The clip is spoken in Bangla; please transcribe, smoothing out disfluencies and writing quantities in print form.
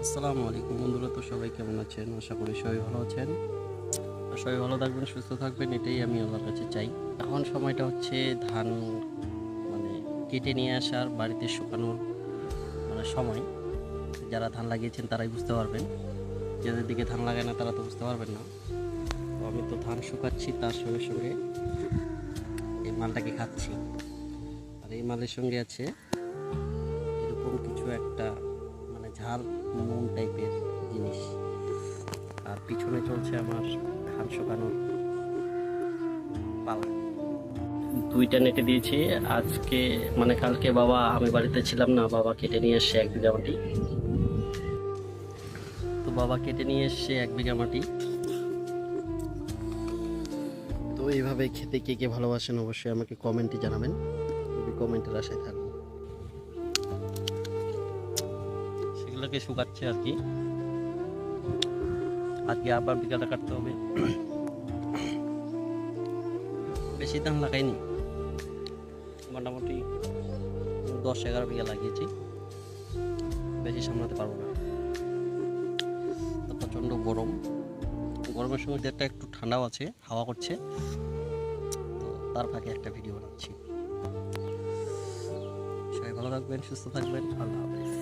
আসসালামু আলাইকুম বন্ধুরা, তো সবাই কেমন আছেন? আশা করি সবাই ভালো আছেন। আর সবাই ভালো থাকবেন, সুস্থ থাকবেন, এটাই আমি আল্লাহর কাছে চাই। এখন সময়টা হচ্ছে ধান মানে কেটে নিয়ে আসার, বাড়িতে শুকানোর সময়। যারা ধান লাগিয়েছেন তারাই বুঝতে পারবেন, যাদের দিকে ধান লাগায় না তারা তো বুঝতে পারবেন না। তো আমি তো ধান শুকাচ্ছি, তার সঙ্গে সঙ্গে এই মালটাকে খাচ্ছি। আর এই মালের সঙ্গে আছে এরকম কিছু একটা ঝাল নুন টাইপের জিনিস। আর পিছনে চলছে আমার ধান শুকানোর পালা। দুইটা নেটে দিয়েছি আজকে, কালকে বাবা, আমি বাড়িতে ছিলাম না, বাবা কেটে নিয়ে এসছে 1 বিঘা মাটি। তো বাবা কেটে নিয়ে এসছে 1 বিঘা মাটি। তো এইভাবে খেতে কে কে ভালোবাসেন অবশ্যই আমাকে কমেন্টে জানাবেন, কমেন্টের আশায় থাকবো। সেগুলোকে শুকাচ্ছে আর কি। আজকে আবার বিঘাটা কাটতে হবে। বেশি ধান লাগাইনি, মোটামুটি 10-11 বিঘা লাগিয়েছি, বেশি সামলাতে পারবো না। তো প্রচণ্ড গরম, গরমের সময় দেড়টা একটু ঠান্ডাও আছে, হাওয়া করছে। তো তার ফাঁকে একটা ভিডিও বানাচ্ছি। সবাই ভালো থাকবেন, সুস্থ থাকবেন, আল্লাহ হাফেজ।